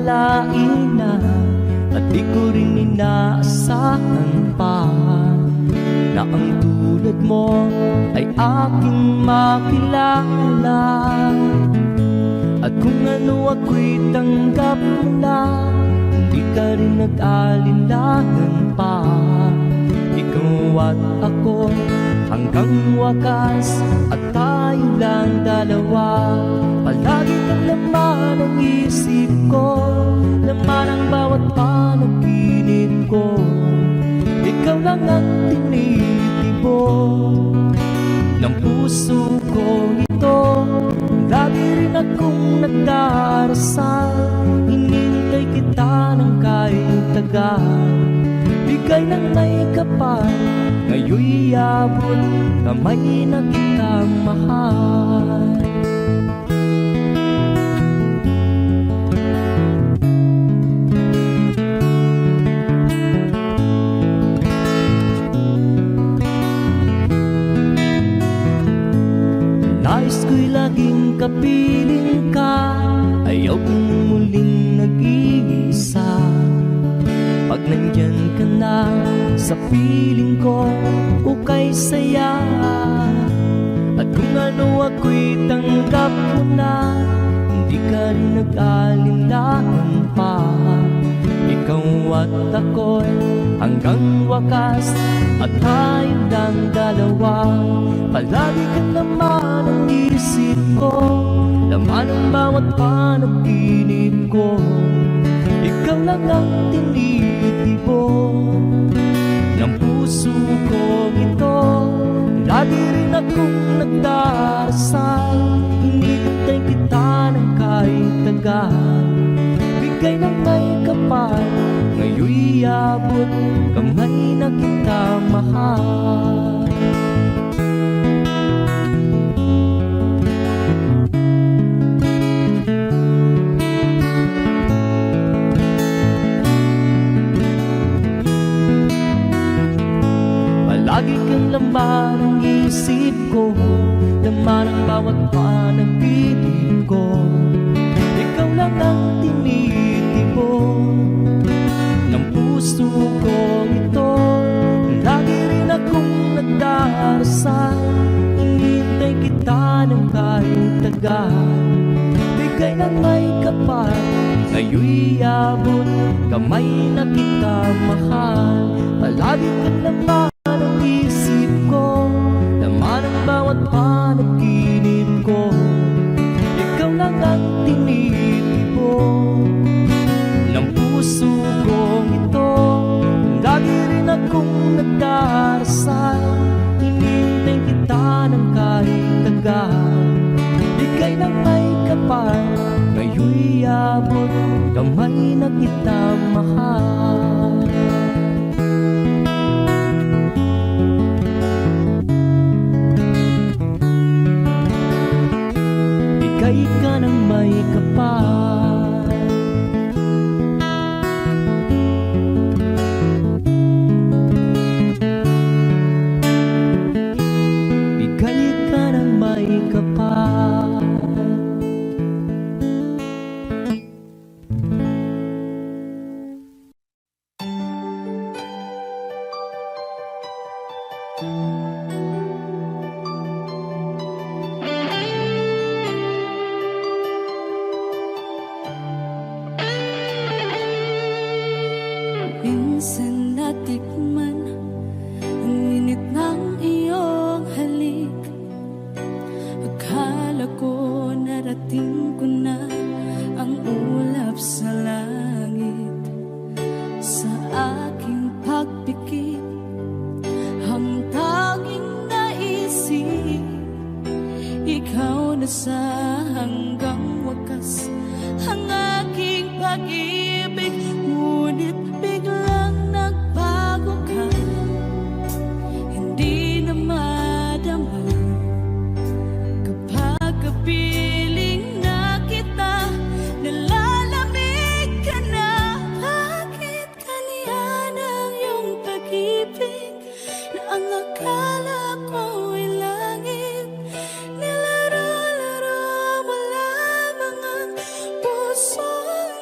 akalain na, at di ko rin inaasahan pa, na ang tulad mo ay aking makilala. At kung ano ako'y tanggap mo na, hindi ka rin nag-alinlangan pa. Ikaw at ako hanggang wakas, at tayo lang dalawa. Palagi kang laman ng isip ko, laman ang bawat panaginip ko. Ikaw lang ang tinitibok ng puso ko ito. Lagi rin akong nagdarasal, hinintay kita ng kahit tagal. Bigay ng may kapal, ngayon'y abot kamay na kitang mahal. Nais ko'y laging kapiling ka, ayaw kong muling nag-iisa. Pag nandyan ka na sa piling ko, ukay saya. At kung ano ako'y tanggap mo na, hindi ka rin nag-alinlangan pa. Ikaw at ako'y hanggang wakas, at tayo lang dalawa. Palagi kang laman ang isip ko, laman ang bawat panaginip ko. Ikaw lang ang tinitibok ng puso ko ito. Lagi rin akong nagdarasal, hinintay kita ng kahit tagal. Bigay ng may kapal, ngayon'y abot kamay na kita mahal. Lagi kang laman ng isip ko, laman ang bawat panaginip ko. Ikaw lang ang tinitibok ng puso ko ito. Lagi rin akong nagdarasal, hinintay kita ng kahit tagal. Bigay ng may kapal, ngayon'y abot kamay na kita mahal. Palagi kang laman ang isip ko, laman ang bawat panaginip ko. Ikaw lang ang tinitibok ng puso ko ito. Lagi rin akong nagdarasal, hinintay kita ng kahit tagal. Bigay ng may kapal, ngayon'y abot kamay na kita mahal. Bigay ka ng may kapal, bigay ka ng may kapal. Minsan natikman ang init ng iyong halik. Akala ko narating ko na ang ulap sa langit. Sa aking pagpikit, ang tanging naisip, ikaw na sa hanggang wakas ang aking pag-ibig. Ngunit biglang nagbago ka, hindi na madama kapag kapiling na kita. Nalalamig ka na, bakit kaniyan ang iyong pag-ibig na ang akala ko'y langit? Nilaro-laro mo lamang ang pusong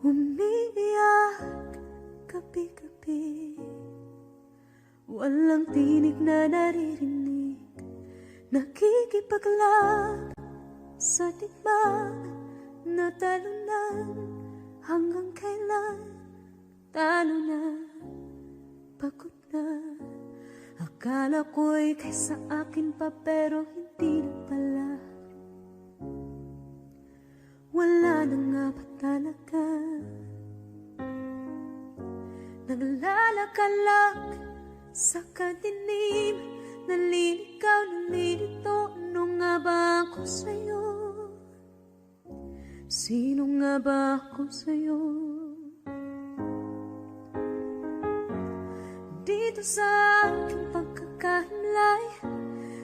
Umiiyak gabi-gabi, walang tinig na naririnig, nakikipaglab sa digmaan na talunan. Hanggang kailan talo na, pagod na. Akala ko'y kaysa akin pa, pero hindi na pala. Wala na nga ba talaga? Naglalakalag sa kadilim, naliligaw, nalilito. Ano nga ba ako sa'yo? Sino nga ba ako sa'yo? Dito sa aking pagkakahimlay,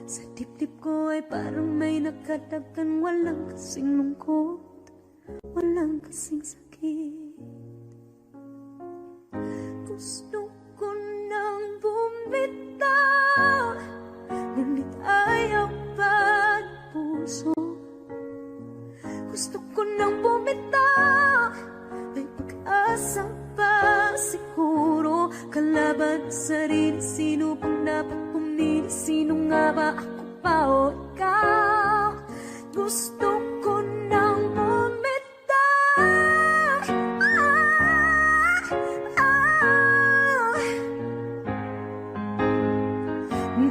sa dibdib ko ay parang may nakadagdan. Walang kasing lungkot, walang kasing sakit. Gusto ko nang bumitaw, ngunit ayaw pa ng puso. Gusto ko nang bumitaw, may pag-asa pa siguro. Kalaban sa sarili, sino pang dapat pumili? Sino nga ba, ako pa o ikaw? Gusto ko nang bumitaw.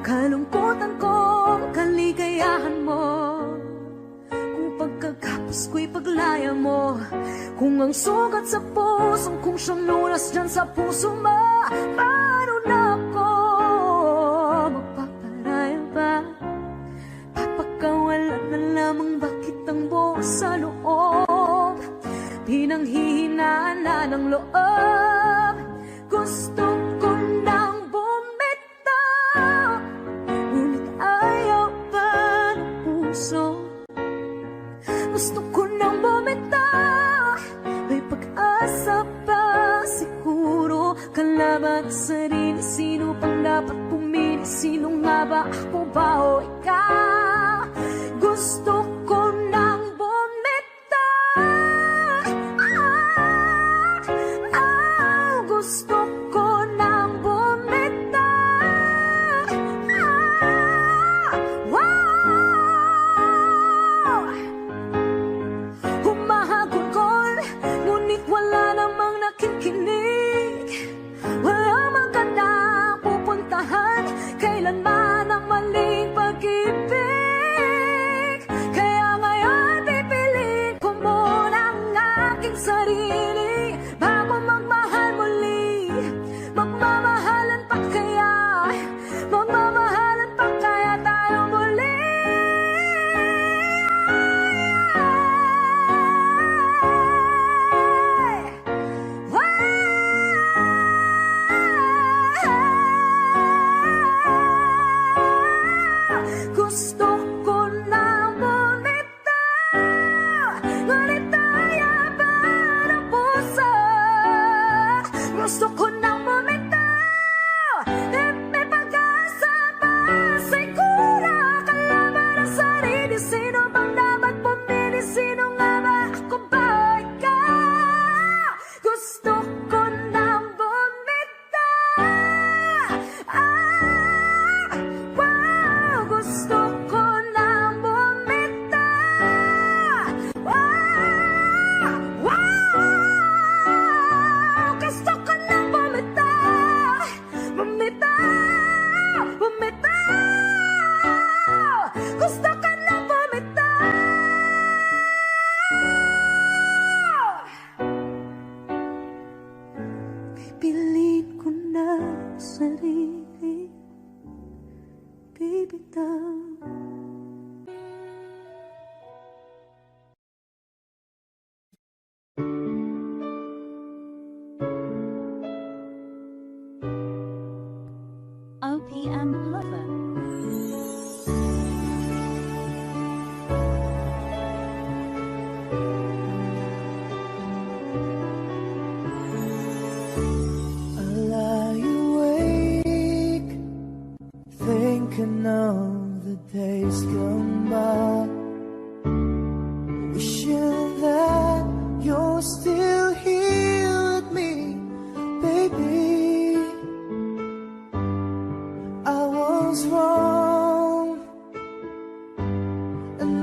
Kalungkutan ko, kaligayahan mo, kung pagkagapos ko'y paglaya mo, kung ang sugat sa pusong kung siyang lunas dyan sa puso mo. Paano na ako magpaparaya ba? Papakawalan na lamang bakit ang buo sa loob, pinanghihinaan na ng loob. Gusto ko nang bumitaw, ngunit ayaw pa ng puso. Gusto ko nang bumitaw, may pag-asa pa siguro. Kalaban sa sarili, sino pang dapat pumili? Sino nga ba, ako ba o ikaw? Gusto ko nang bumitaw. Gusto ko nang bumitaw. Humahagulgol, ngunit wala namang nakikinig. Walang magandang pupuntahan, kailanman ang maling pag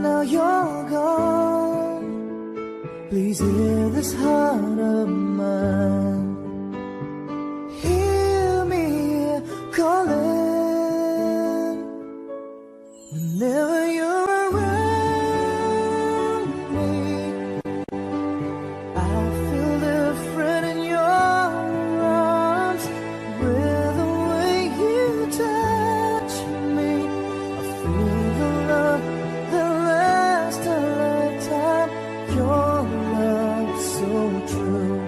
now you're gone. Please hear this heart of mine. Hear me calling whenever you're around me. I feel different in your arms with the way you touch me. I feel the love that lasts a lifetime. Your love so true,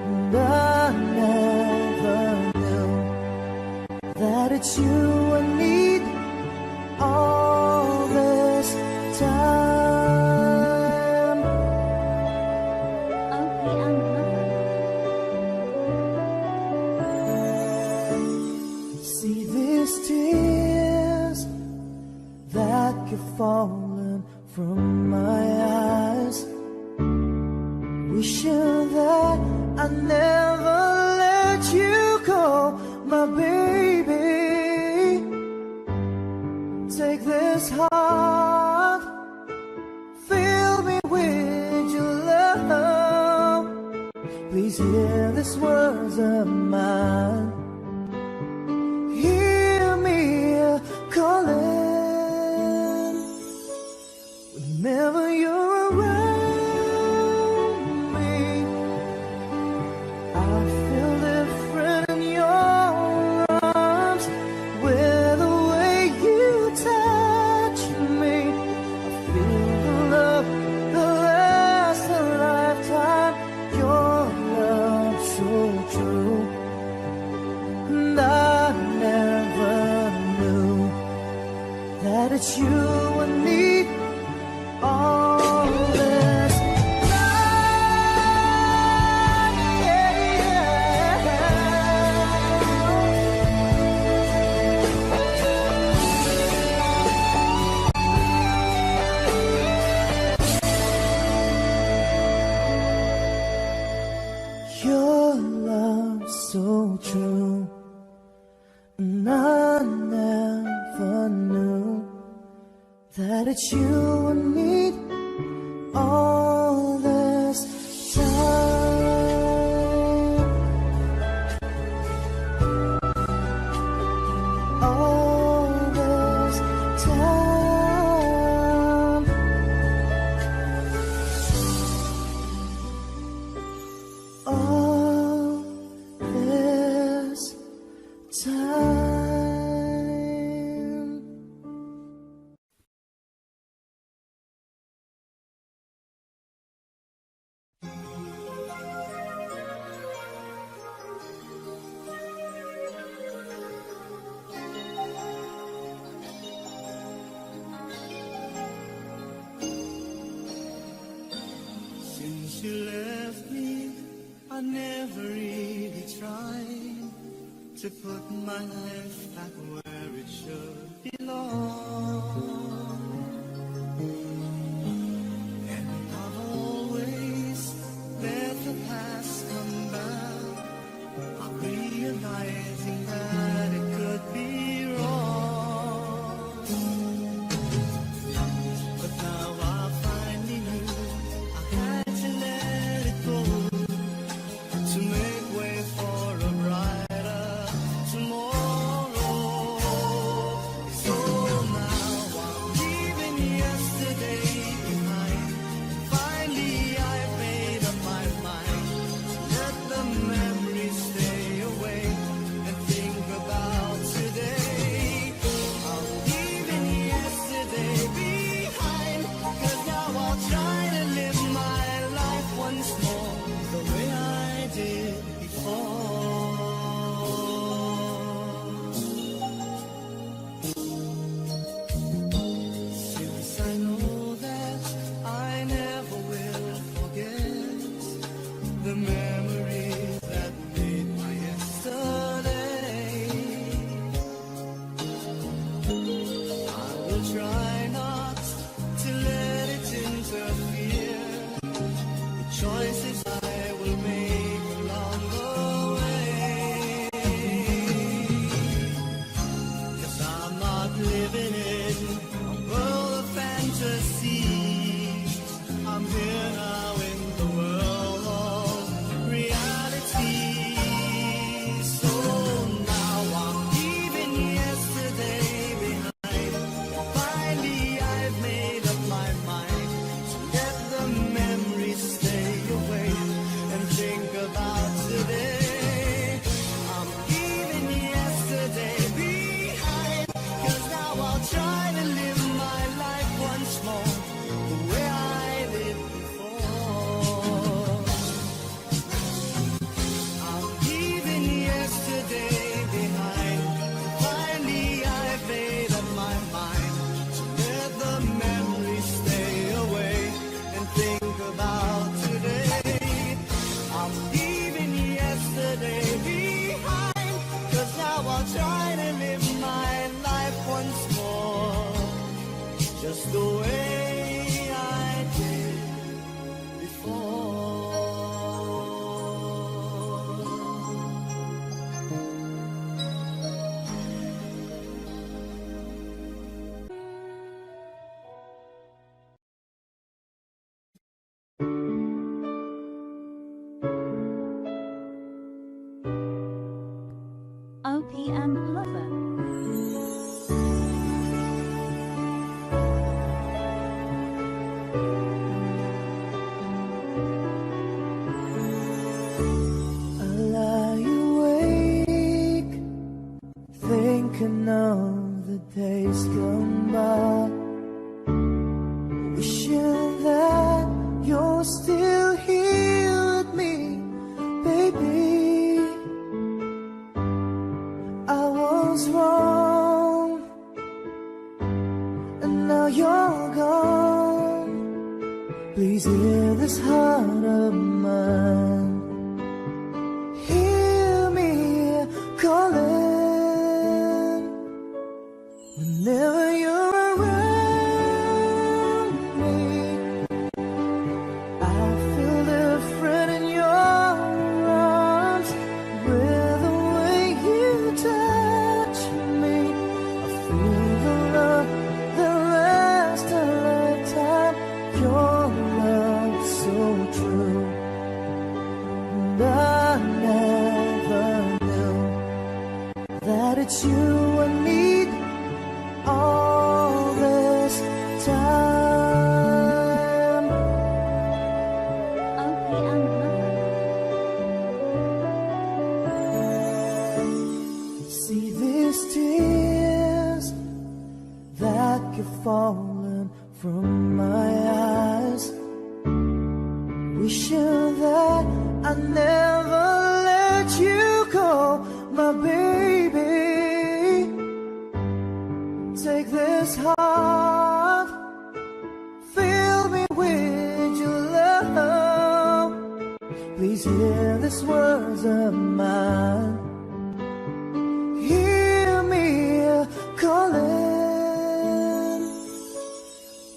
and I never knew that it's you I need all this time. Okay, ano na? See these tears that keep falling from my eyes, wishing that I never let you go, my baby. Take this heart, fill me with your love. Please hear these words of mine. Hear me calling whenever you're around me. I feel different in your arms with the way you touch me. I feel the love that lasts a lifetime. Your love so true, and I never knew that it's you I need all this time. Your love so true, and I never knew that it's you I need all this time. All this time. All this time. Since you left me, I never really tried to put my life back where it should belong. And I've always let the past come back, I'm realizing that it could be wrong. But now I finally knew I had to let it go to make way for a brighter tomorrow. fantasies. I'm here now in the world of reality. So now I'm leaving yesterday behind. Finally I've made up my mind to let the memories stay away and think about today. I'm leaving yesterday behind, 'cause now I'll try to live my life once more the way I did before. I'm leaving yesterday behind. Finally I've made up my mind to let the memories stay away and think about today. I'm leaving yesterday behind, 'cause now I'll try to live my life once more just the way I did before. OPM Lover. I lie awake, thinking of the days gone by, wishing that you're still here with me, baby. I was wrong, and now you're gone. Please hear this heart of mine. Hear me calling whenever you're around me. I feel different in your arms, with the way you touch me. I feel the love that lasts a lifetime. Your love so true, and I never knew that it's you I need all this time. OPM Lover. See these tears that keep falling from my eyes, wishing that I never let you go, my baby. Take this heart, fill me with your love. Please hear these words of mine. Hear me calling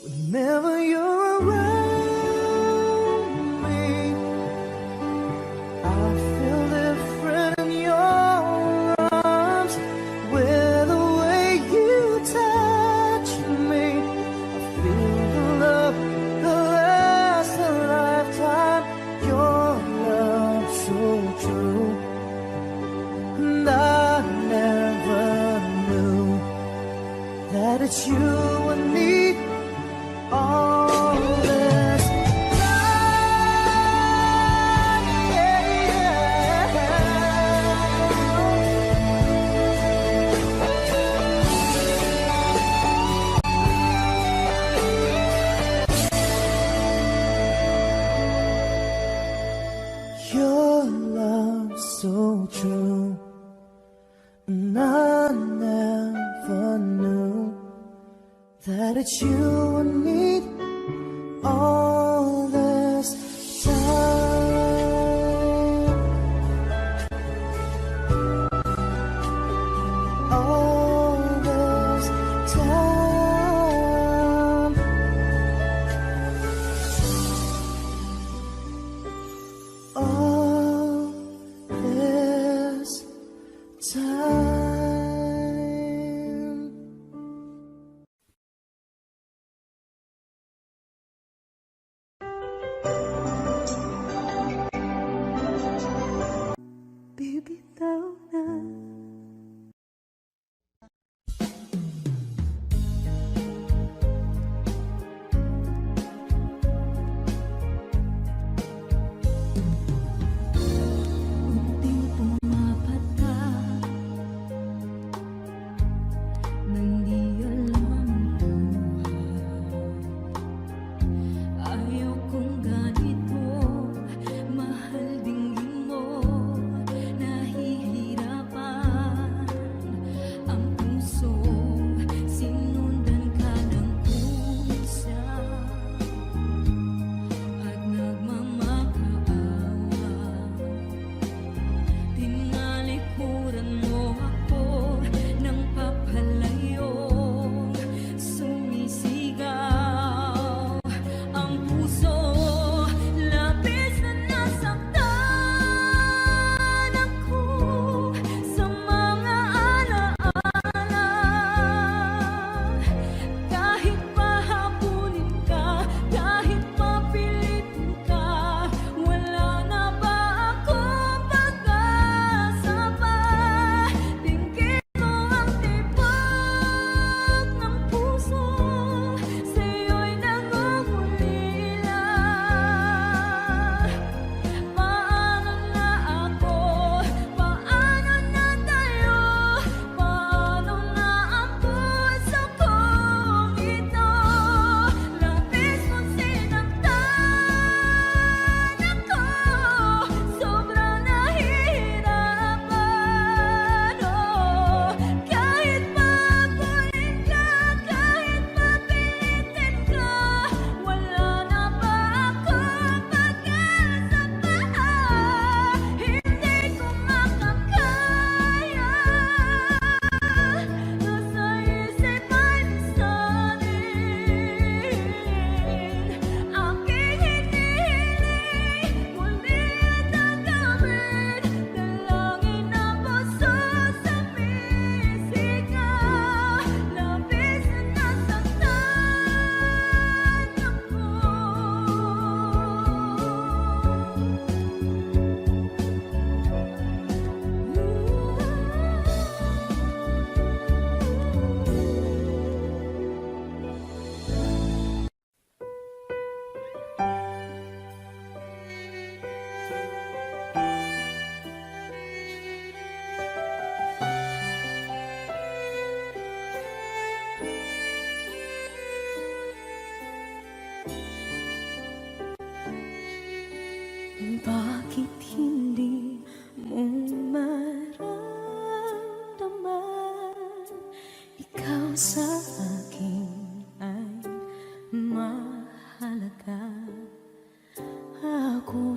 whenever you're around me. I feel different in your arms, with the way you touch me. I feel the love that lasts a lifetime. Your love so true, and I never knew that it's you I need all this time. Your love so true, and I never knew that it's you I need all this time. All this time. All this time.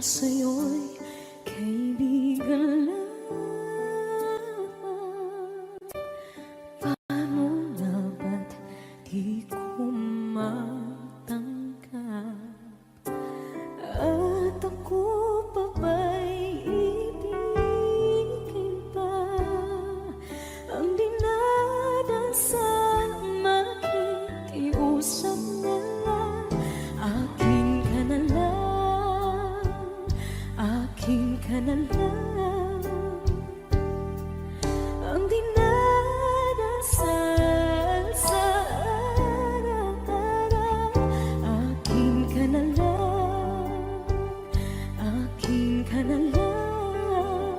sa'yo'y kaibigan lang. Paano na ba't di ko matanggap? At ako pa ba'y ibigin pa? Ang dinadasang makikiusap na lang. Akin ka na lang, akin ka na lang. Ang dinadasal sa araw-araw. Akin ka na lang, akin ka na lang.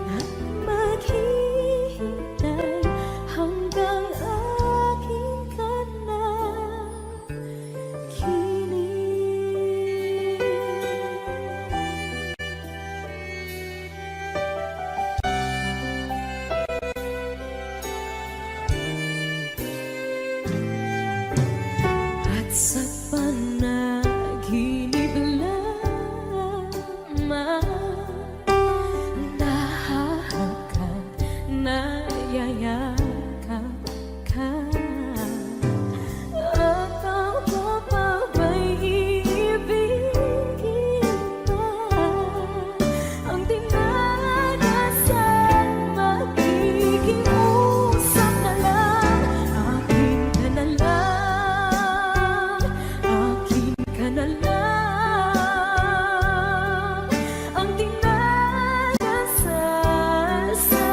At maghihintay hanggang akin ka na kilig. At sa panaginip lamang nahahakan, nayayakap ka. At ako pa ba'y iibigin pa? Ang dinadasal makikiusap na lang. Akin ka na lang, akin ka na lang. Ang dinadasal sa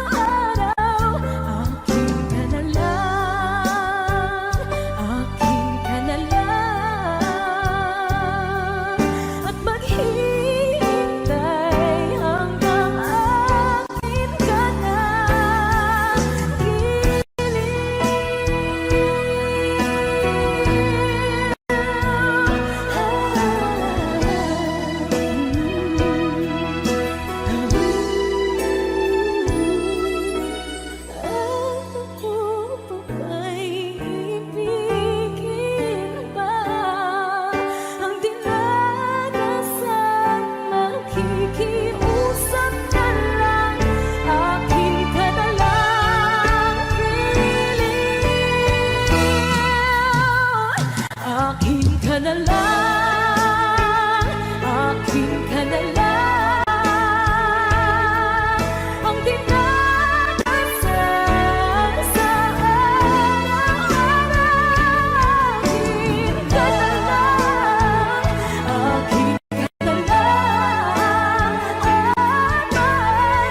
araw-araw. Akin ka na lang, akin ka na lang. At maghihintay hanggang akin ka na At ako pa ba'y ibigin pa? Ang dinadasal makikiusap na lang. Akin ka na lang, kilig. Akin ka na lang, akin ka na lang. Ang dinadasal sa araw-araw. Akin ka na lang, akin ka na lang. At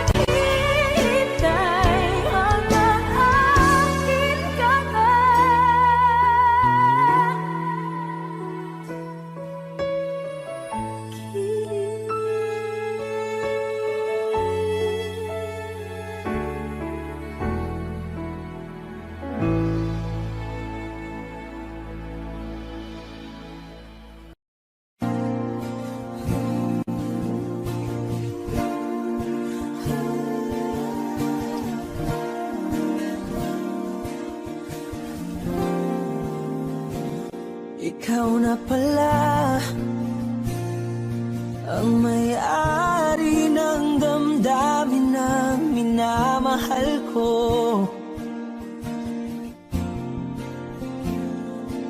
maghihintay hanggang akin ka na Ikaw na pala ang may-ari ng damdamin ng minamahal ko.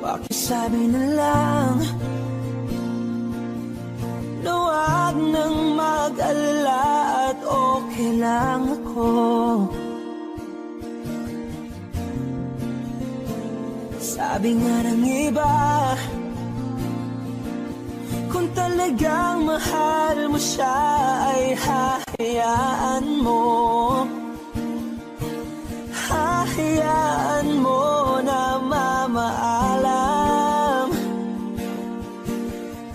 Pakisabi na lang na huwag nang mag-alala at okay lang ako. Sabi nga ng iba, kung talagang mahal mo siya ay hahayaan mo. Hahayaan mo na mamaalam.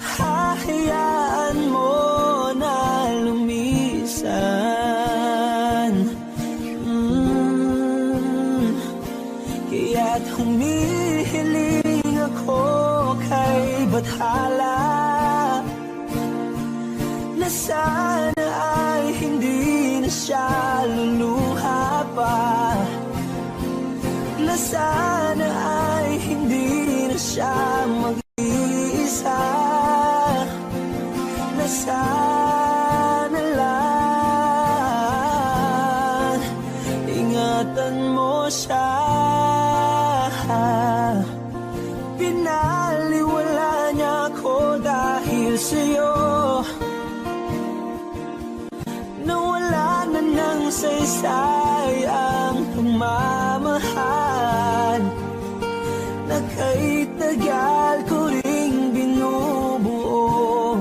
Hahayaan mo na lumisan. Kaya't humihiling ako kay Bathala na sana ay hindi na siya luluha pa, na sana ay hindi na siya mag-iisa. Binaliwala niya ako dahil sa'yo. Nawala na ng saysay ang pagmamahal na kay tagal ko ring binubuo,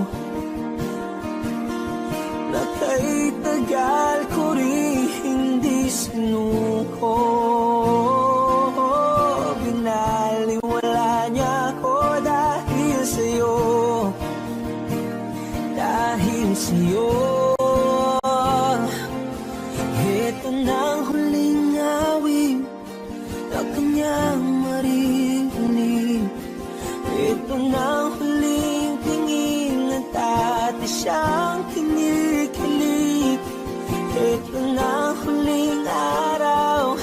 na kay tagal ko ring hindi sinuko. Binaliwala niya ako dahil sa'yo, dahil sa'yo. Ito na ang huling awit na kanyang maririnig. Ito na ang huling tingin na dati siyang kinikilig. Ito na ang huling araw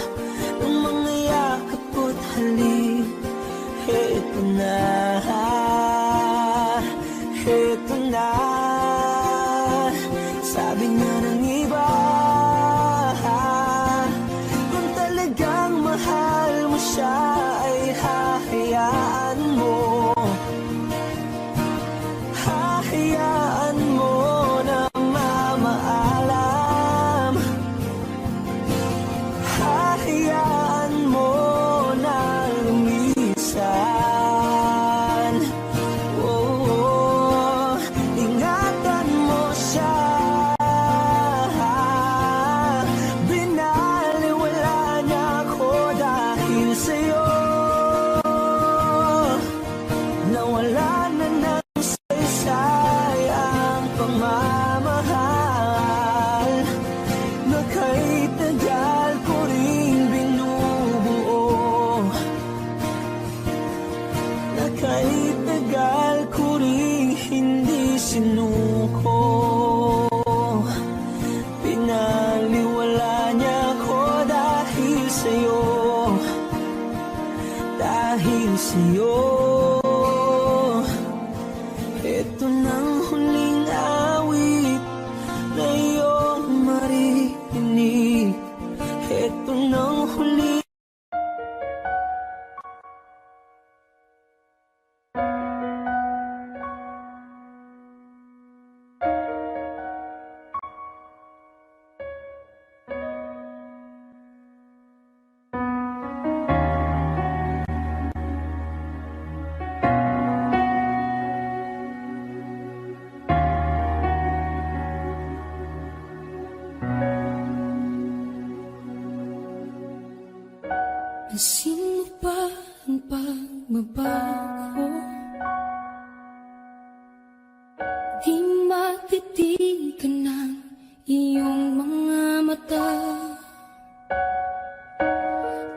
ng mga yakap ko't halik. Ito na, ito na. Sabi niya ng iba, kung talagang mahal mo siya ay hahayaan mo. Hahayaan mo na mamaalam. Hahayaan mo na lumisan. Oh, ingatan mo siya. Binaliwala niya ako dahil sa'yo. Nawala na ng saysay ang pagmamahal na kay tagal ko ring binubuo, na kay tagal ko ring hindi sinuko. Pinaliwala niya ako dahil sa'yo, dahil sa'yo. Ito nang huling awit na iyong maririnig. Ito nang huling Pansin mo ba ang pagbabago? Di matitigan ng iyong mga mata.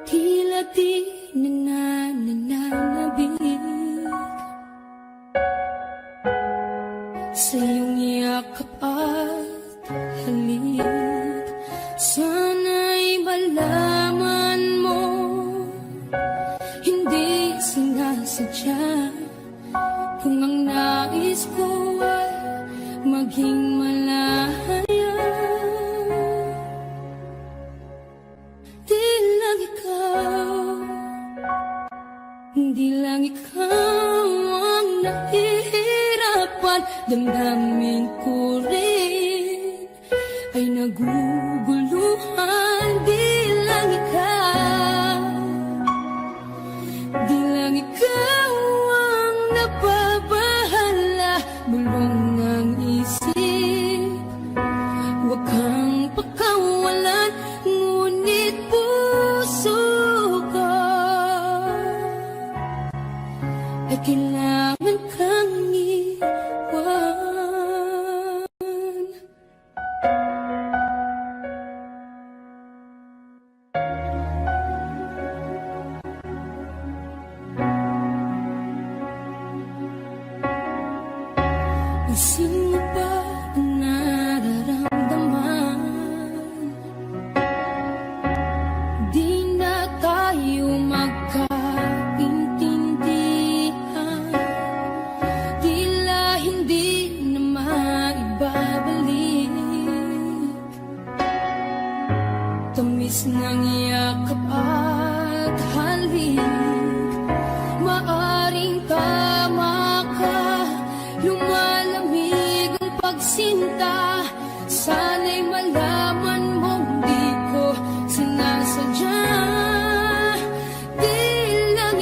Tila di nananabig sa iyong yakap at halik. Sana'y malaman mo, hindi sinasadya. Kung ang nais ko ay maging malaya, di lang ikaw, di lang ikaw ang nahihirapan. Damdamin ko rin ay naguguluhan. Di lang ikaw, di lang ikaw ang napapahala. Bulong ng isip, huwag kang pakawalan, ngunit puso ka ay kailangan kang iwan. Pansin mo ba ang nararamdaman? Di na tayo magkaintindihan. Tila hindi na maibabalik. Tamis ng yakap at halik, maaring sinta. Sana'y malaman mong di ko sinasadya. Di lang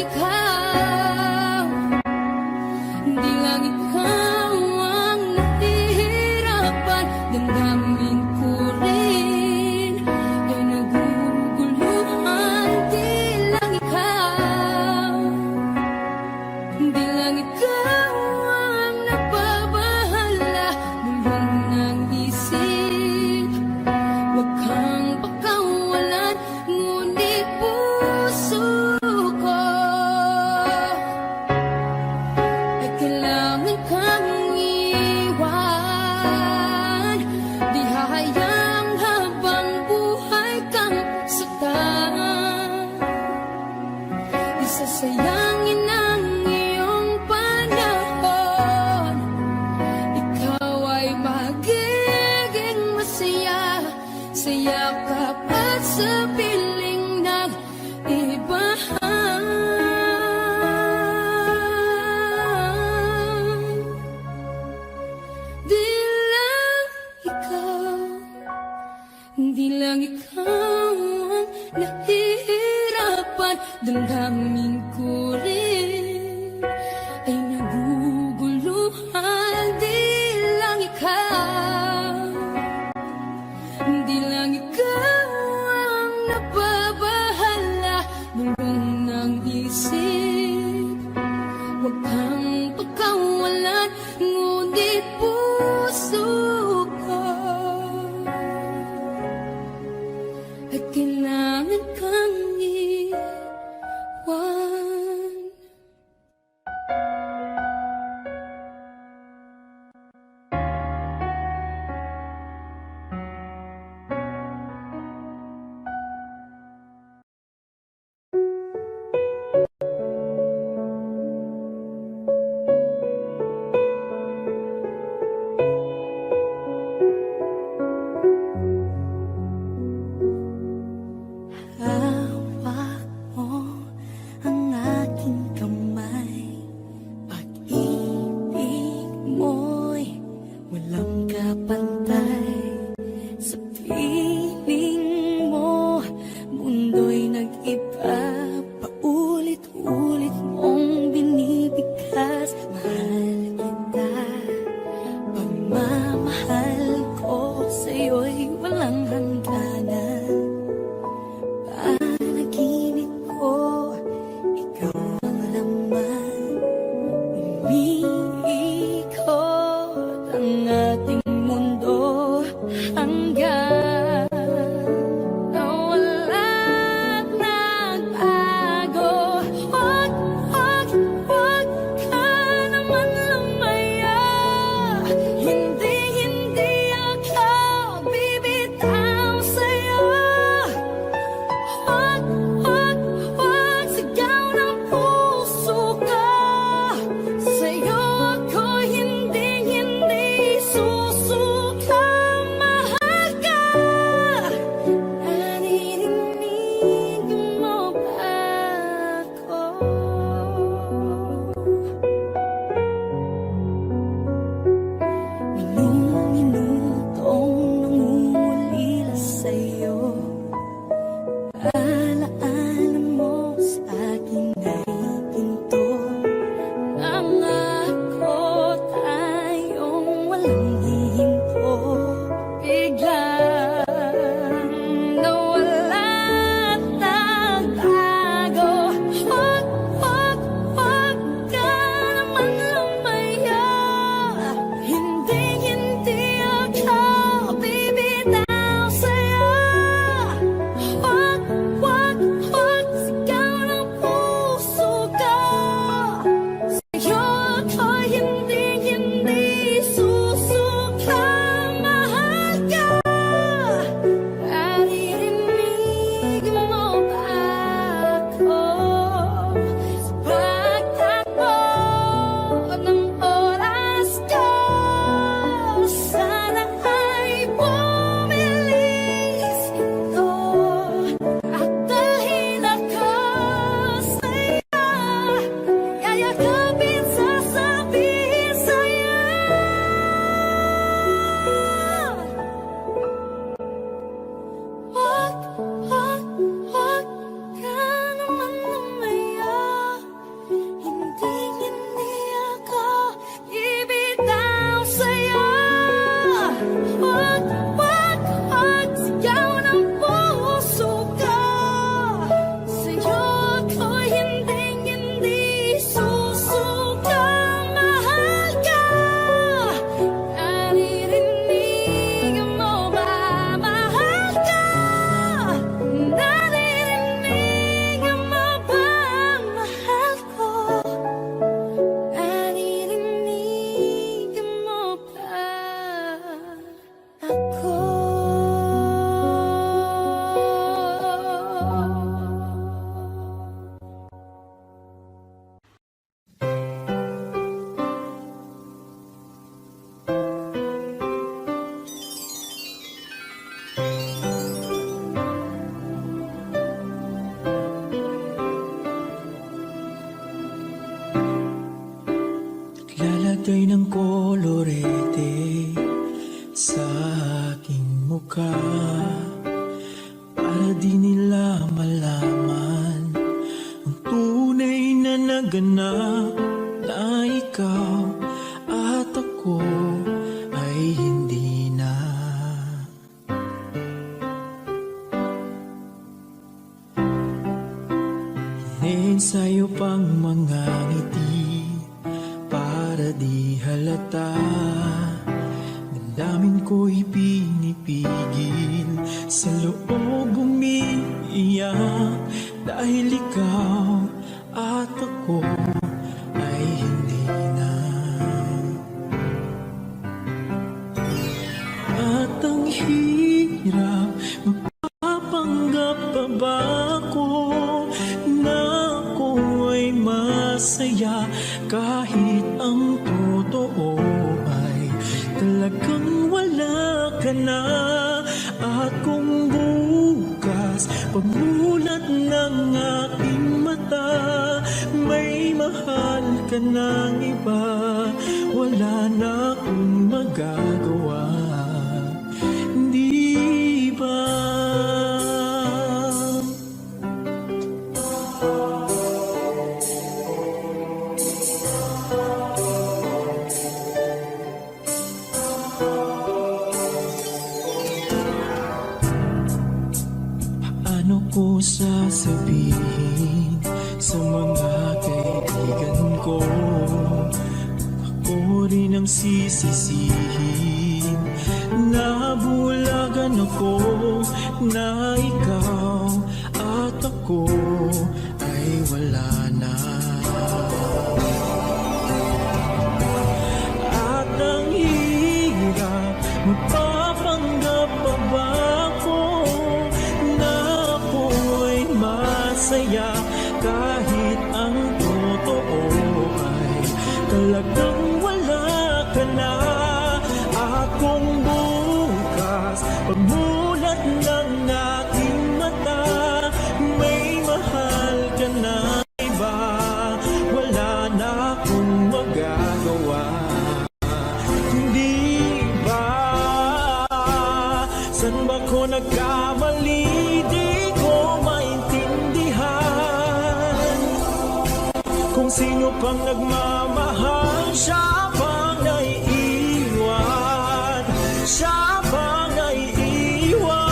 ikaw ang nahihirapan. Damdamin ko rin ay naguguluhan. Di lang ikaw ang nababahala. Mulong ng magbigay ng kolorete sa aking mukha para di nila malaman ang tunay na naganap na ikaw at ako ay hindi na. Iniensayo pang mga ngiti para di halata. Damdamin ko'y pinipigil sa loob umiiyak dahil ikaw at ako ay hindi na. At ang hirap, magpapanggap pa ba ako na ako ay masaya kahit ang totoo ay talagang wala ka na. At kung bukas pagmulat ng aking mata may mahal ka ng iba, wala na akong magagawa, di ba? Ano ko sasabihin sa mga kaibigan ko? Ako rin ang sisisihin. Nabulagan ako na ikaw at ako ay wala na. At ang hirap, magpapanggap pa ba ako na ako ay masaya kahit ang totoo ay talagang wala ka na. At kung bukas pagmulat ng aking mata may mahal ka na iba, wala na akong magagawa, hindi ba? San ba ko nagkamali? Di ko maintindihan kung sino pang nagmamahal, siya pang naiiwan, siya pang naiiwan.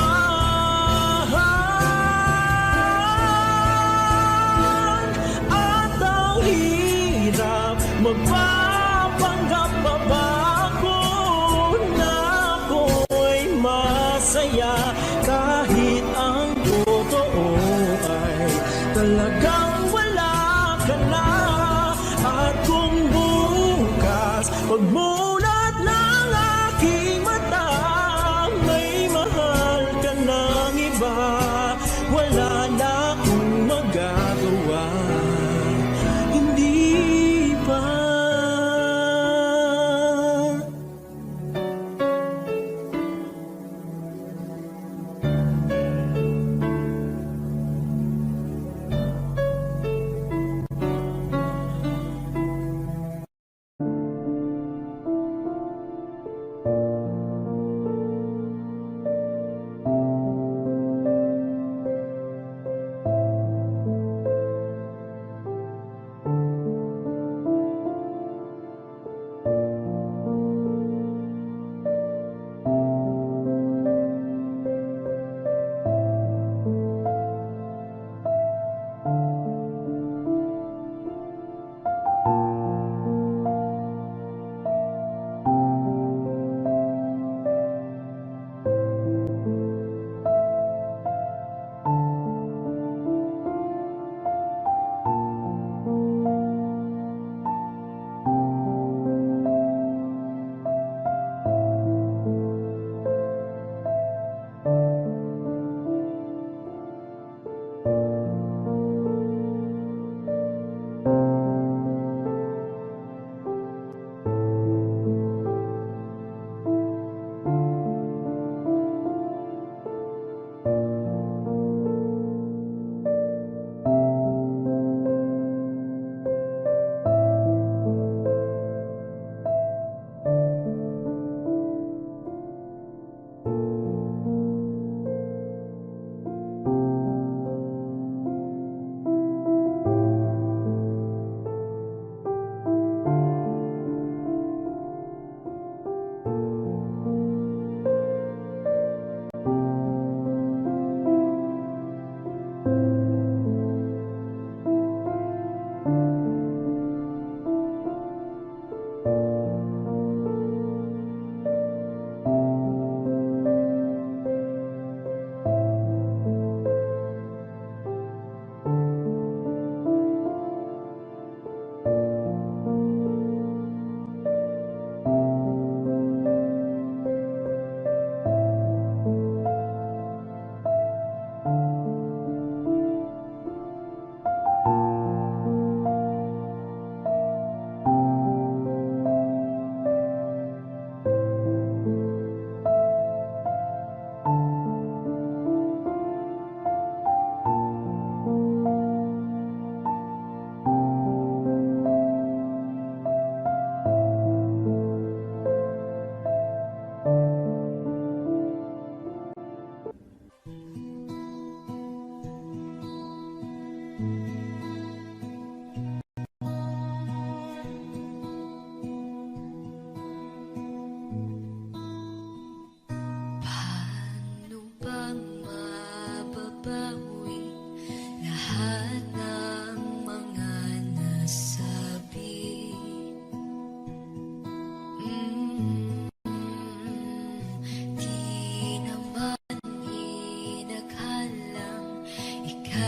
At ang hirap, magpapanggap pa ba ako na ako ay masaya kahit ang totoo ay talagang wala ka na. At kung bukas pagmulat ng aking mata may mahal ka ng iba, wala na akong magagawa, hindi ba?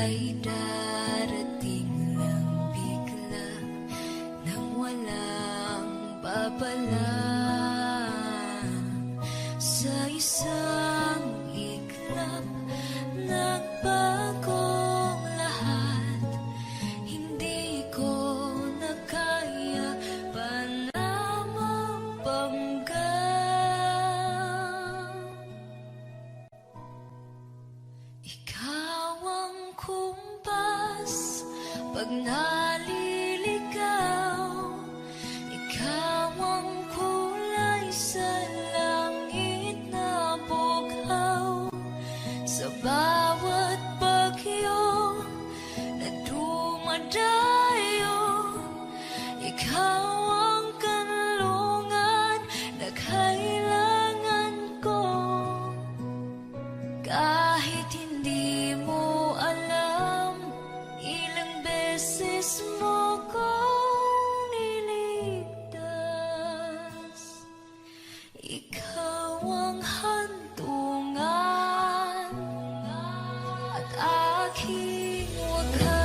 ay darating lang bigla nang walang babala. Sa isang iglap, nagbagong lahat. Hindi ko na kaya pa na mapanggap. Ikaw ang kumpas pag naliligaw. Ikaw ang kulay sa langit na bughaw. Sa bawat bagyo na dumadayo, ikaw ang kanlungan na kailangan ko. Kahit hindi mo alam, ilang beses mo kong niligtas. Ikaw ang hantungan at aking wakas.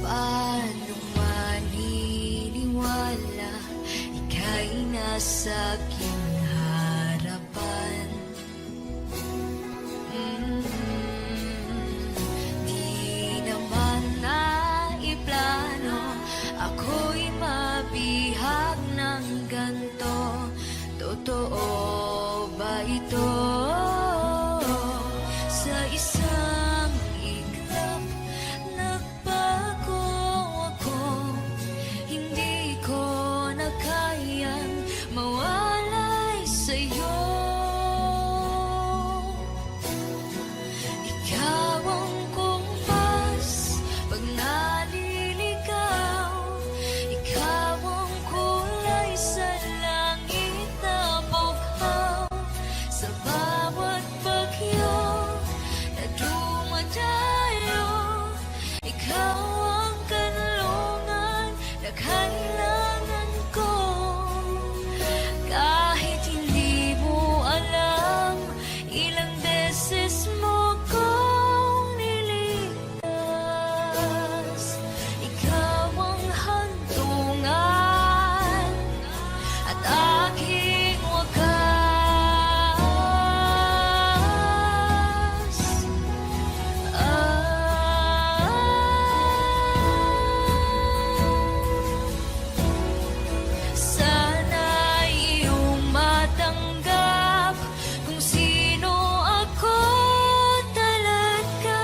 Paano maniniwala ika'y nasa aking harapan? Di naman naiplano ako'y mabihag ng ganto. Totoo ba ito? Sa isang iglap, nagbago ako. Hindi ko na kayang mawalay sa'yo. Ikaw ang kumpas pag naliligaw. Ikaw ang kulay sa langit na bughaw. Sa bawat bagyo na dumadayo, ikaw ang kanlungan na kailangan ko. Kahit hindi mo alam, ilang beses mo kong niligtas. Ikaw ang hantungan at aking wakas. Sana'y iyong matanggap kung sino ako talaga.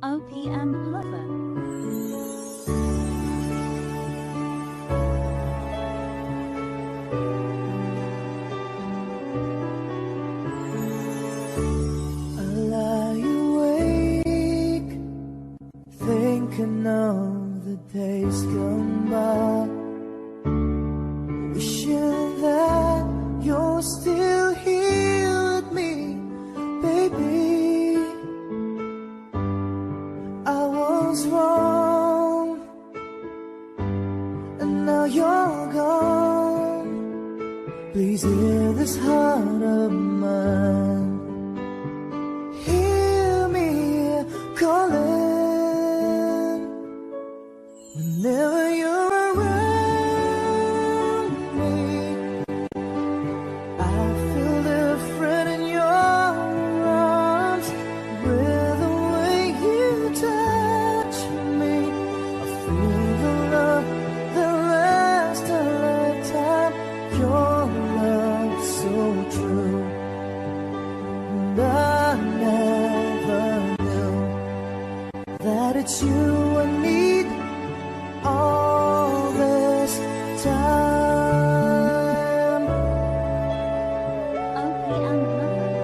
OPM Lover. I lie awake, thinking of the days gone by, wishing that you're still here with me, baby. I was wrong, and now you're gone. Please hear this heart of mine. Hear me calling whenever you're around me. I feel different in your arms with the way you touch me. I feel the love that lasts a lifetime. Your love so true. And I never knew that it's you I need all this time. OPM Lover.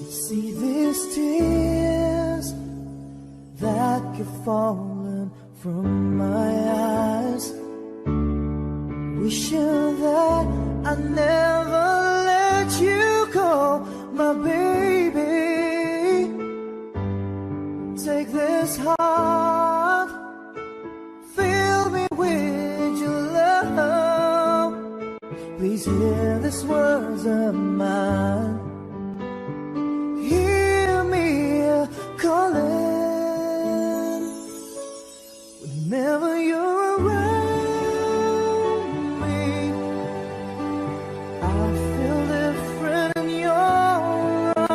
See these tears that wishing that I never let you go, my baby. Take this heart, fill me with your love. Please hear these words of mine. Hear me calling whenever you're around me. I feel different in your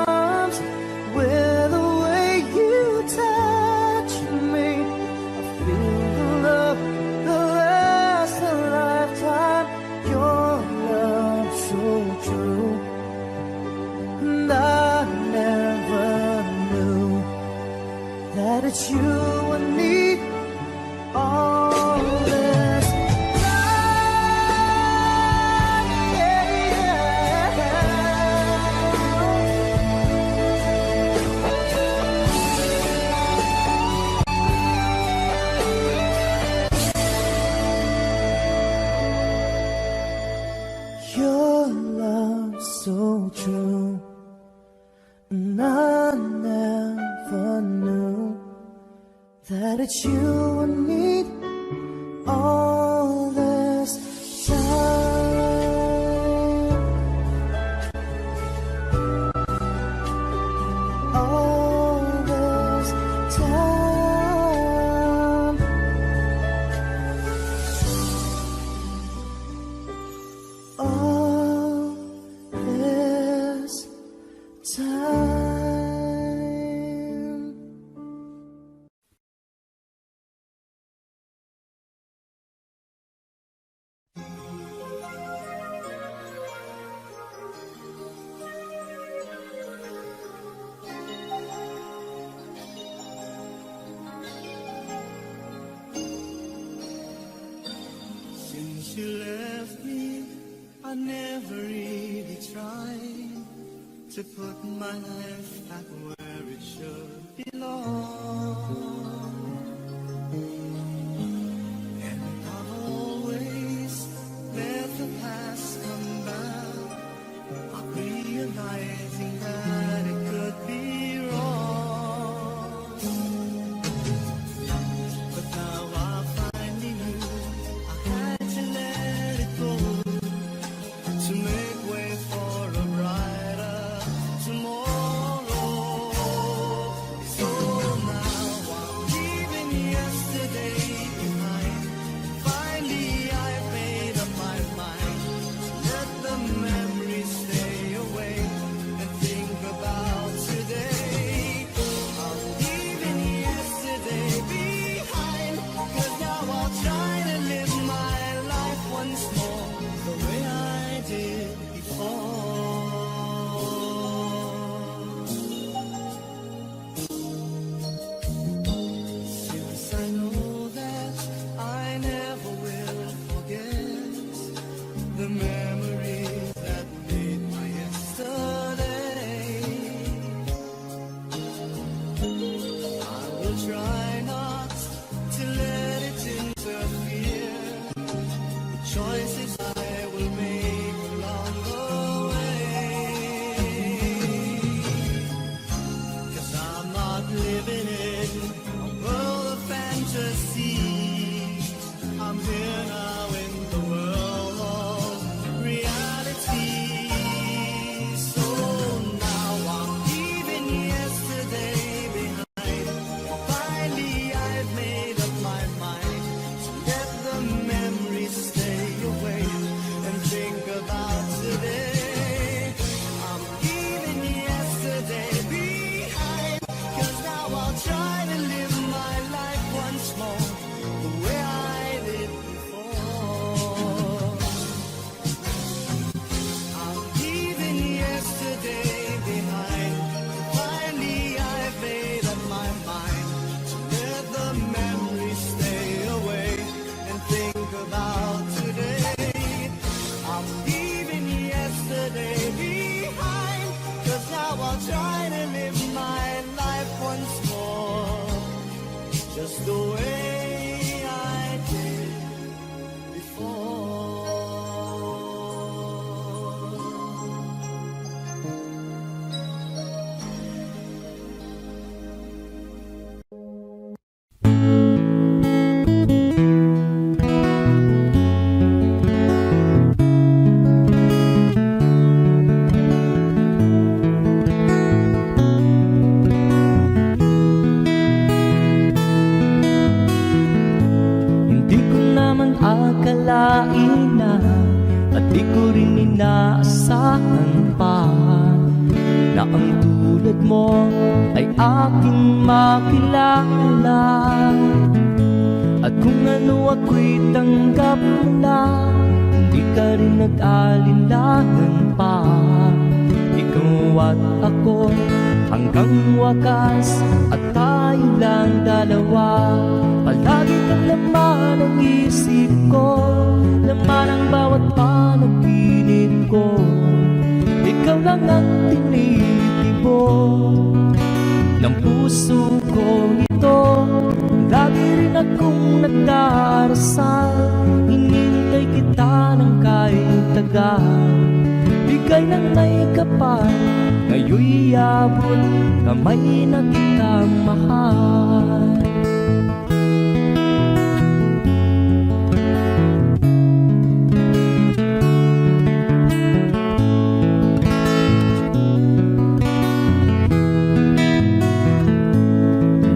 arms with the way you touch me. I feel the love that lasts a lifetime. Your love so true, and I never knew that it's you I need all this time. Your love so true, and I never knew that it's you I need all this time. All this time. All this time. Since you left me, I never really tried to put my life back where it should belong. And I've always let the past come back, not realizing that it could be wrong. But now I finally knew I had to let it go to make way for a brighter tomorrow. So now I'm leaving yesterday behind. Finally I made up my mind to let the memories stay away and think about today. I'm leaving yesterday behind, 'cause now I'll try to live my life once more the way I did before. Since I know that I never will forget the memories that made my yesterday, I will try not to let it interfere the choices I will make along the way. 'Cause I'm not living in a world of fantasy. I'm here now in the world of reality. So now I'm leaving yesterday behind. Finally I've made up my mind to let the memories stay away and think about today. I'm leaving yesterday behind, 'cause now I'll try to live my life once more the way I did before. I'm leaving yesterday behind. Finally I've made up my mind to let the memories stay away and think about today. I'm leaving yesterday behind, 'cause now I'll try to live my life once more just the way I did before. akalain na at di ko rin inaasahan pa na ang tulad mo ay aking makilala. At kung ano ako'y tanggap mo na, hindi ka rin nag-alinlangan pa. Ikaw at ako hanggang wakas, at tayo lang dalawa. Palagi kang laman ng isip ko, laman ang bawat panaginip ko. Ikaw lang ang tinitibok ng puso ko ito. Lagi rin akong nagdarasal, hinintay kita ng kahit tagal. Bigay ng may kapal, ngayon'y abot kamay na kita mahal.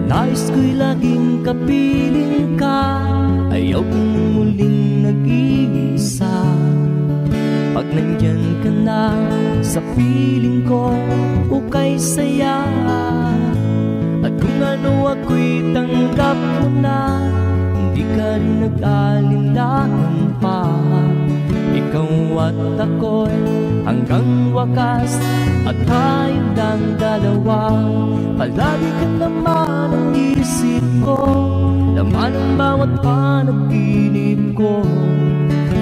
Nais ko'y laging kapiling ka, ayaw kong muling nag-iisa. Pag nandyan ka na sa piling ko, ukay saya. At kung ano ako'y tanggap mo na, hindi ka rin nag-alinlangan pa. Ikaw at ako'y hanggang wakas, at tayo lang dalawa. Palagi ka naman ang isip ko, laman ang bawat panaginip ko.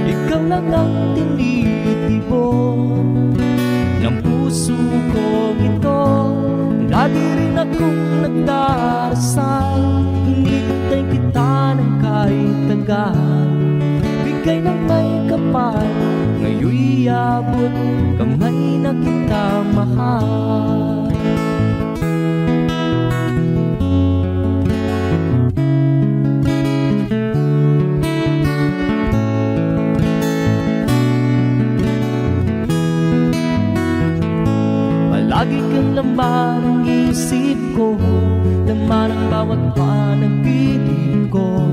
Ikaw lang ang tinitibok ng puso ko ito. Lagi rin akong nagdarasal, hinintay kita ng kahit tagal. Bigay ng may kapal, ngayon'y abot kamay na kita mahal. Lagi kang laman ng isip ko, laman ang bawat panaginip ko.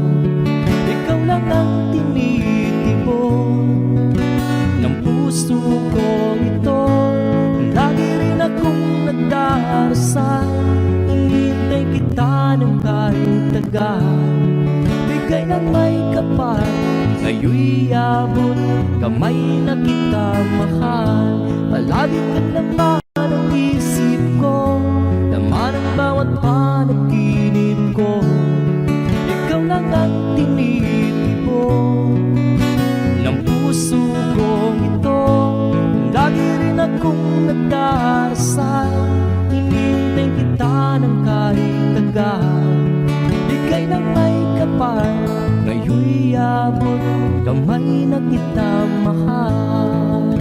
Ikaw lang ang tinitibok ng puso ko ito. Lagi rin akong nagdarasal, hinintay kita ng kahit tagal. Bigay ng may kapal, ngayon'y abot kamay na kita mahal. Palagi kang laman ang isip ko, laman ang bawat panaginip ko. Ikaw lang ang tinitibok ng puso ko ito. Lagi rin akong nagdarasal, hinintay kita ng kahit tagal. Bigay ng may kapal, ngayon'y abot kamay na kita mahal.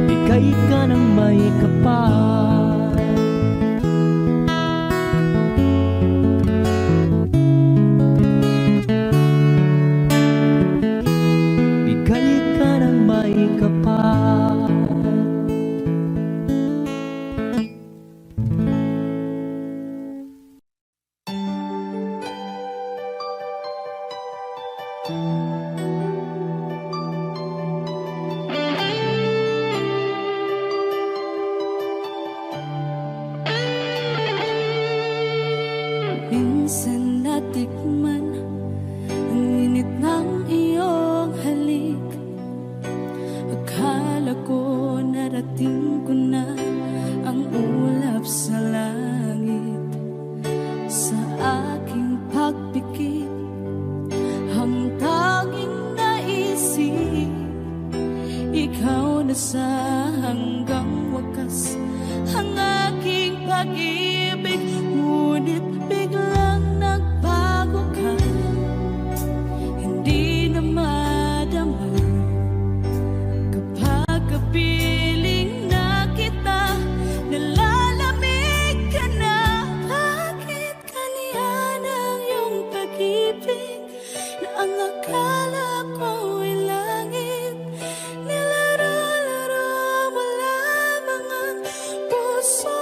Bigay ka ng may kapal, bigay ka ng may kapal. Minsan natikman ang init ng iyong halik. Akala ko narating ko na ang ulap sa langit. Sa aking pagpikit, ang tanging naisip, ikaw na sa hanggang wakas ang aking pag-ibig. Ngunit biglang nagbago ka, hindi na madama. Kapag kapiling na kita, nalalamig ka na. Bakit kaniyan ang iyong pag-ibig, na ang akala ko'y langit? Nilaro-laro mo lamang ang puso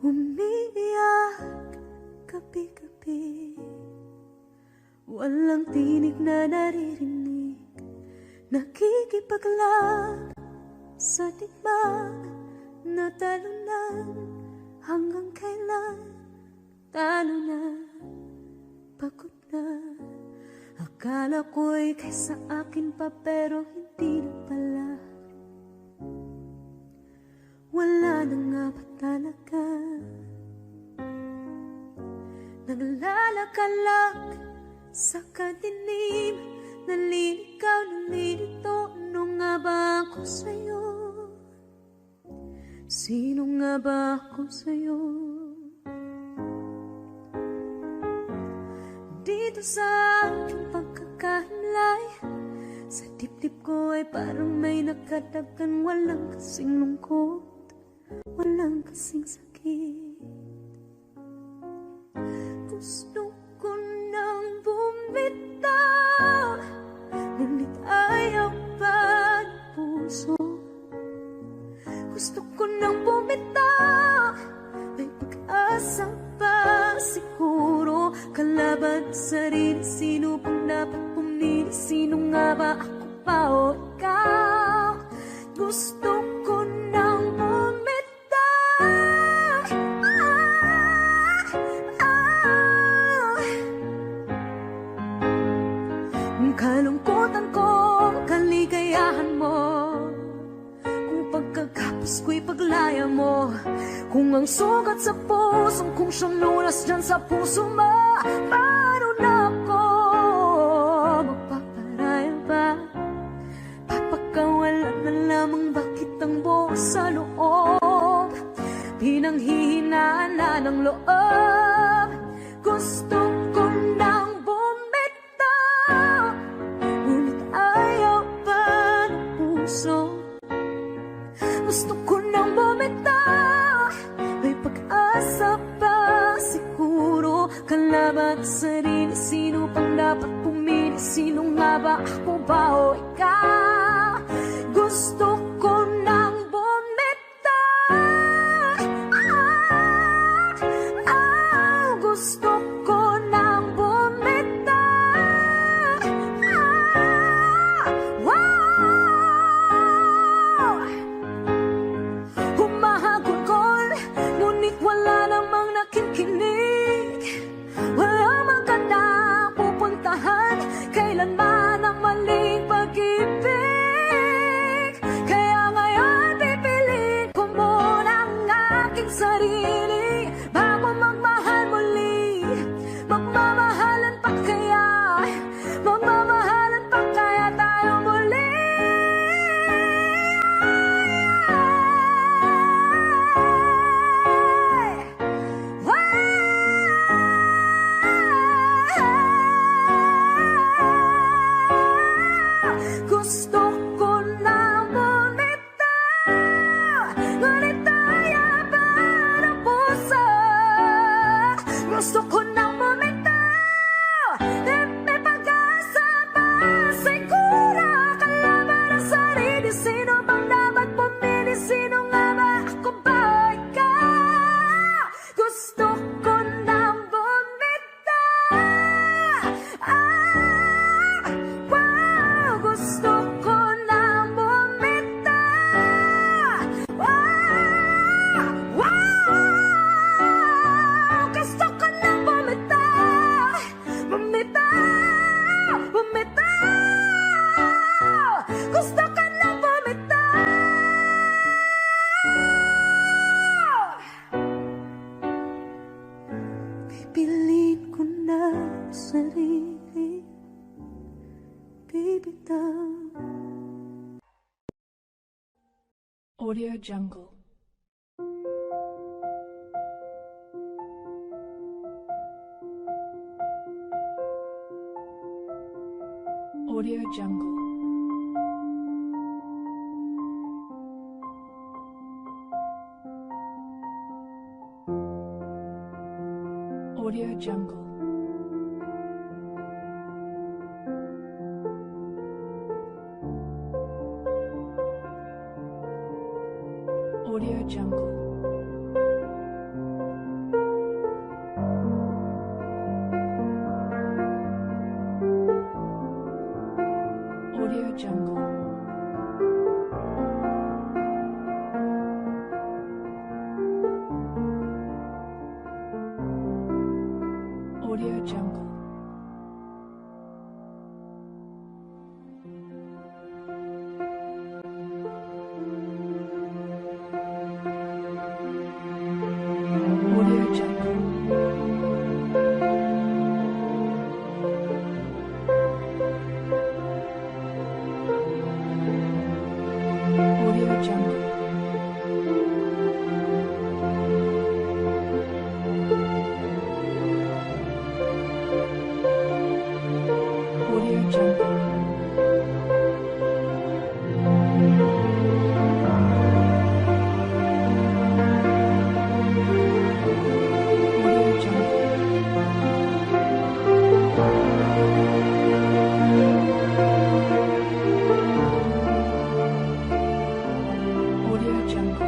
Umiiyak gabi-gabi, walang tinig na naririnig, nakikipaglag sa digmaan na talunan. Hanggang kailan talo na, pagod na. Akala ko'y kaysa akin pa, pero hindi na pala. Wala na nga ba talaga? Naglalakalag sa kadilim, naliligaw, nalilito. Ano nga ba ako sa'yo? Sino nga ba ako sa'yo? Dito sa aking pagkakahimlay, sa dibdib ko ay parang may nakadagan. Walang kasing lungkot, walang kasing sakit. Gusto ko nang bumitaw, ngunit ayaw pa ng puso. Gusto ko nang bumitaw, may pag-asa pa siguro. Kalaban sa sarili, sino pang dapat pumili? Sino nga ba, ako pa o ikaw? Gusto ko nang bumitaw. Kalungkutan ko, kaligayahan mo, kung pagkagapos ko'y paglaya mo, kung ang sugat sa pusong kung siyang lunas dyan sa puso mo. Paano na ako magpaparaya ba? Papakawalan na lamang, bakit ang buo sa loob? Pinanghihinaan na ng loob. Gusto ko nang bumitaw, ngunit ayaw pa ng puso. Gusto ko nang bumitaw, may pag-asa pa siguro. Kalaban sa sarili, sino pang dapat pumili? Sino nga ba, ako ba o ikaw? Gusto ko nang bumitaw. Gusto ko nang bumitaw. Humahagulgol, ngunit wala namang nakikinig. Wala mang gandang pupuntahan, kailanman ang maling pag-ibig. Kaya ngayon pipiliin ko muna ang aking sarili, bago magmahal muli. Magmamahalan pa kaya, magmamahalan pa kaya tayo muli. Gusto ko na bumitaw, ngunit ayaw pa ng puso. Gusto ko na bumitaw, may pag-asa pa siguro. Kalaban ang sarili, sino bang dapat pumili? Sino nga ba, ako ba o ikaw? Gusto ko na bumitaw. Gusto ko na bumitaw. Gusto ko na bumitaw. Bumitaw, bumitaw. Gusto ko na bumitaw. Pipiliin ko na sarili, bibitaw. Audio Jungle. Audio Jungle. Audio Jungle. Audio Jungle. Audio Jungle. Audio Jungle. Audio Jungle. Audio Jungle. Audio Jungle. Audio Jungle.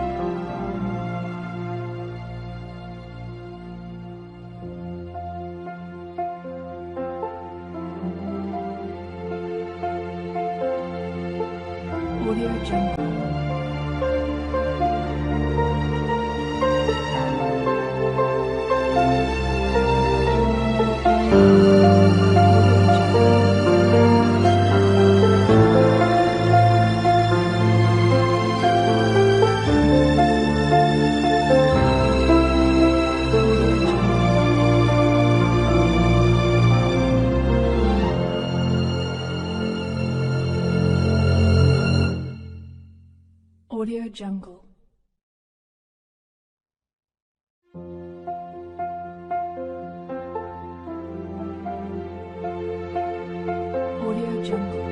Audio Jungle. Audio Jungle. Audio Jungle.